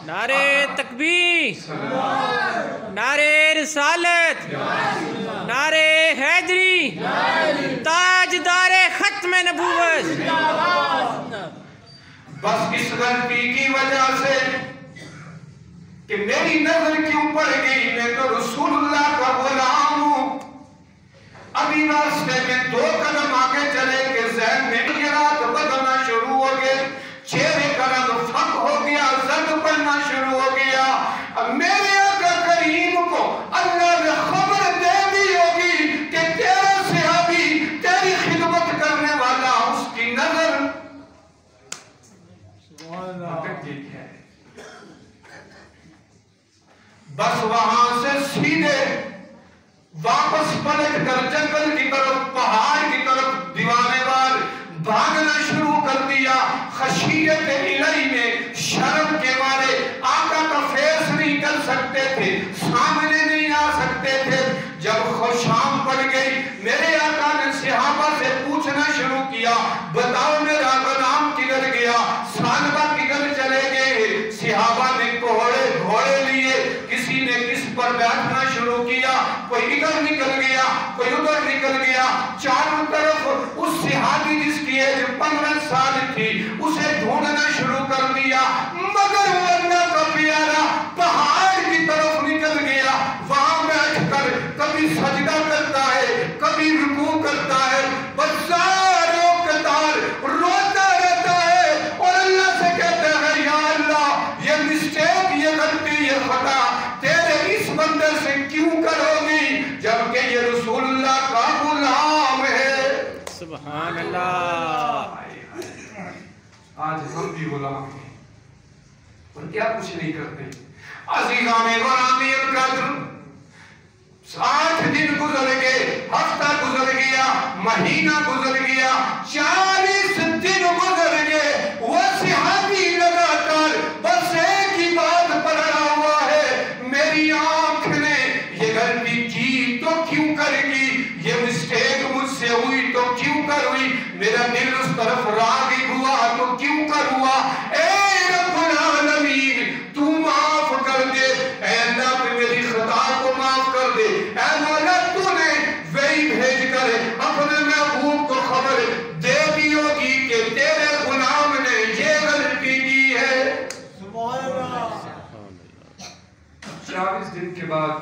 نعرے تکبیر، نعرے رسالت، نعرے حیدری، تاجدار ختم نبوت۔ بس اس غلطی کی وجہ سے کہ میری نظر کیوں پڑ گئی، میں تو رسول اللہ کا غلام ہوں۔ ابھی راستے میں 2 قدم آگے چلے کہ ذہن میں یہ رات بدلنا شروع ہو گئے، چہرے کا رنگ فق ہو گیا، زد پڑنا شروع ہو گیا۔ اب میرے آقا کریم کو اللہ نے خبر دے دی ہوگی کہ تیرا صحابی، تیری خدمت کرنے والا، اس کی نظر ٹھیک ہے۔ بس وہاں سے سیدھے واپس پلٹ کر جنگل کی طرف، پہاڑ کی طرف دیوانے وار بھاگنا شروع کر دیا۔ خشیت الہی میں شرم کے مارے آقا کا فیس نہیں کر سکتے تھے، سامنے نہیں آ سکتے تھے۔ جب شام پڑ گئی، میرے آقا نے صحابہ سے پوچھنا شروع کیا، بتاؤ میرا غلام کدھر گیا، صحابہ کدھر چلے گئے؟ صحابہ نے گھوڑے لیے، کسی نے کس پر بیٹھنا شروع کیا، کوئی ادھر نکل گیا، کوئی ادھر نکل گیا۔ چاروں طرف اس صحابی جس کی ایج 15 سال تھی، اسے ڈھونڈنا شروع کر دیا، مگر وہ اللہ کا پیارا پہاڑ کی طرف نکل گیا۔ وہاں بیٹھ کر کبھی سجدہ کرتا ہے، کبھی رکوع کرتا ہے، بزاروں قطار روتا رہتا ہے اور اللہ سے کہتا ہے، یا اللہ یہ مسٹیک، یہ غلطی، یہ خطا تیرے اس بندے سے کیوں کرو گی، جبکہ یہ رسول اللہ کا غلام ہے۔ سبحان اللہ۔ آج ہم بھی غلام ہیں اور کیا کچھ نہیں کرتے۔ عزیزان غلامی القدر، 60 دن گزر گئے، ہفتہ گزر گیا، مہینہ گزر گیا، 40 دن گزر گئے۔ وہ صحابی لگاتار بس ایک ہی بات پڑھ رہا ہوا ہے، میری آنکھ نے یہ غلطی کی تو کیوں کرے گی، یہ مسٹیک مجھ سے ہوئی تو کیوں کر ہوئی، میرا دل اس طرف راغب ہوا تو کیوں کر ہوا۔ اے رب العالمین تو معاف کر دے، اے اللہ تو میری خطا کو معاف کر دے، اے مولا تو نے وہی بھیج کر اپنے محبوب کو خبر دے دی ہوگی کہ تیرے غلام نے یہ غلطی کی ہے۔ 40 دن کے بعد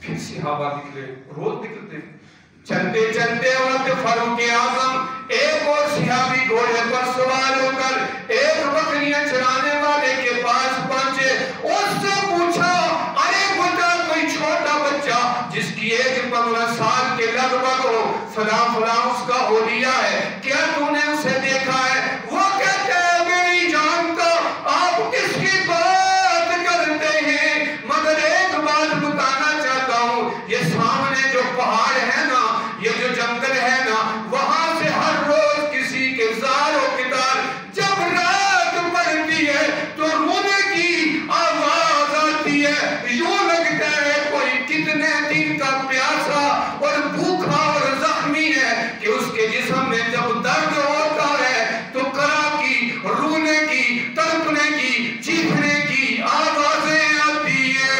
پھر صحابہ نکلے، روز نکلتے ہیں۔ چلتے چلتے وقت فاروق اعظم ایک اور صحابی گھوڑے پر سوار ہو کر ایک بکریاں چرانے والے کے پاس پہنچے، اس سے پوچھا، ارے بتا کوئی چھوٹا بچہ جس کی ایج 15 سال کے لگ بھگ ہو، فلاں فلاں اس کا حلیہ ہے، کیا تو نے اسے دیکھا ہے؟ وہ کہتا ہے میں نہیں جانتا آپ کس کی بات کرتے ہیں، مگر ایک بات بتانا چاہتا ہوں، یہ سامنے جو پہاڑ ہے نا، یہ جو جنگل ہے نا، وہاں سے ہر روز کسی کے زار و قطار جب رات پڑتی ہے تو رونے کی آواز آتی ہے، یوں لگتا ہے کوئی کتنے دن کا پیاسا اور بھوکا اور زخمی ہے کہ اس کے جسم میں جب درد ہوتا ہے تو کرا کی، رونے کی، تڑپنے کی، چیخنے کی آوازیں آتی ہے۔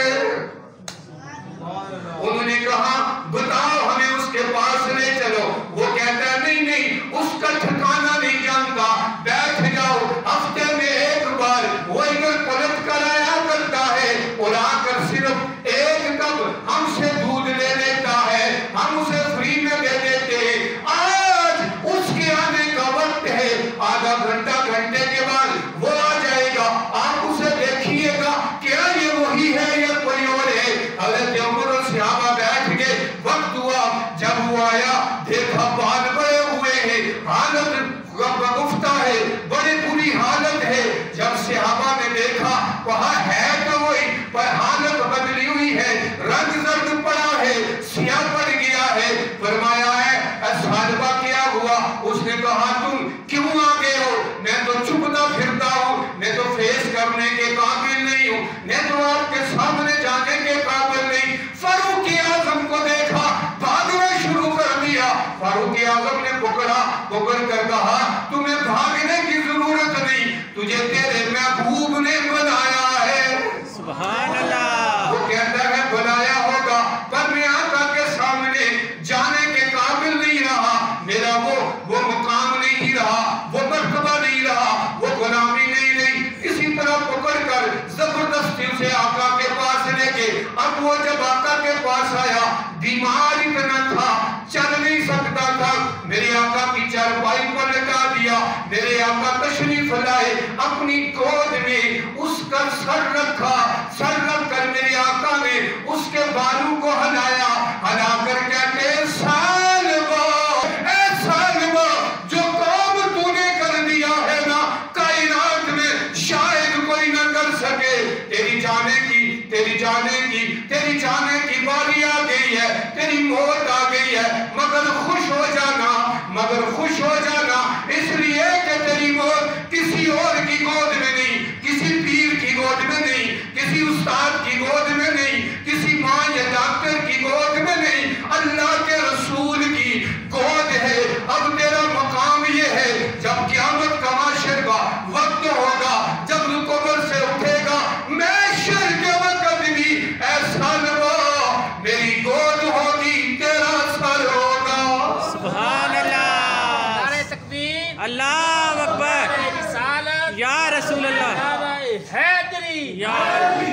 انہوں نے کہا بتاؤ ہمیں اس کے پاس لے چلو، وہ کہتا ہے نہیں نہیں اس کا ٹھکانہ نہیں جانتا، بیٹھ جاؤ، ہفتے میں ایک بار وہ ادھر پلٹ کر آیا کرتا ہے اور آ کر صرف ایک کپ ہم سے دودھ لے لیتا ہے، ہم اسے فری میں دے دیتے ہیں، آج اس کے آنے کا وقت ہے، آدھا گھنٹے کے بعد وہ آ جائے گا، آپ اسے دیکھیے گا کیا یہ وہی ہے یا کوئی اور ہے۔ حضرت عمر اور صحابہ بیٹھ گئے، وقت ہوا، جب وہ آیا دیکھا بال بڑے ہوئے ہیں، حالت گفتہ ہے، بڑی بری حالت ہے۔ جب صحابہ نے دیکھا وہاں ہے تو وہی پر حالت بدلی ہوئی ہے، رنگ زرد پڑا ہے، سیاہ پڑ گیا ہے۔ فرمایا ہے اے صحابہ کیا ہوا؟ اس نے کہا تم کیوں آگے ہو؟ میں تو چھپتا پھرتا ہوں، میں تو فیس کرنے کے قابل نہیں ہوں، میں تو آپ کے سامنے جانے کے قابل نہیں۔ فاروق اعظم کو دیکھا، بھاگنا شروع کر دیا۔ فاروق اعظم نے پکڑ کر کہا تمہیں بھاگنے کی ضرورت نہیں، تجھے تیرے محبوب نے بنایا ہے۔ اب وہ جب آقا کے پاس آیا بیمار اتنا تھا چل نہیں سکتا تھا میرے آقا کی چارپائی پر لٹا دیا میرے آقا تشریف لائے اپنی گود میں اس کا سر رکھا سر رکھ کر میرے آقا نے اس کے بالوں کو ہلایا ہلا کر کہتے سالبہ اے سالبہ جو کام تو نے کر دیا ہے نا کائنات میں شاید کوئی نہ کر سکے تیری جانے کی باری آ گئی ہے تیری موت آ گئی ہے مگر خوش ہو جانا اس لیے کہ تیری موت کسی اور کی گود میں نہیں کسی پیر کی گود میں نہیں کسی استاد کی گود میں نہیں کسی ماں یا ڈاکٹر کی گود میں نہیں اللہ کے رسول کی گود ہے اب تیرا مقام یہ ہے جب قیامت کا معاشر کا وقت ہوگا جب قبر سے اٹھے گا محشر کے وقت بھی ایسا لگا میری گود ہوگی تیرا سر ہوگا سبحان اللہ نعرہ تکبیر اللہ اکبر رسالت یا رسول اللہ نعرہ حیدری یا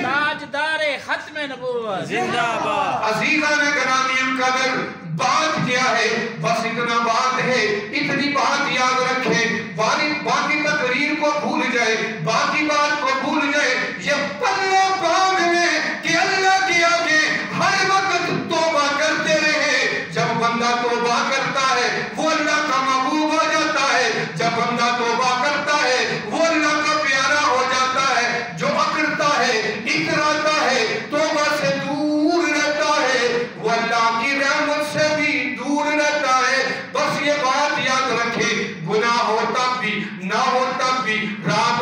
تاجدار ختم نبوت زندہ باد عزیزان گرامی قدر بات کیا ہے بس اتنا بات ہے اتنی بات یاد رکھے باقی تقریر کو بھول جائے باقی بات کو بھول جائے یہ پلہ باندھنے کہ اللہ کے آگے ہر وقت توبہ کرتے رہے جب بندہ توبہ کرتا ہے وہ اللہ کا محبوب ہو جاتا ہے جب بندہ توبہ کرتا ہے وہ اللہ کا پیارا ہو جاتا ہے جو اکڑتا ہے اکراتا ہے توبہ سے دور رہتا ہے وہ اللہ کی رحمت سے بھی دور رہتا ہے بس یہ بات یاد رکھے گناہ ہو تب بھی نہ ہو تب بھی رات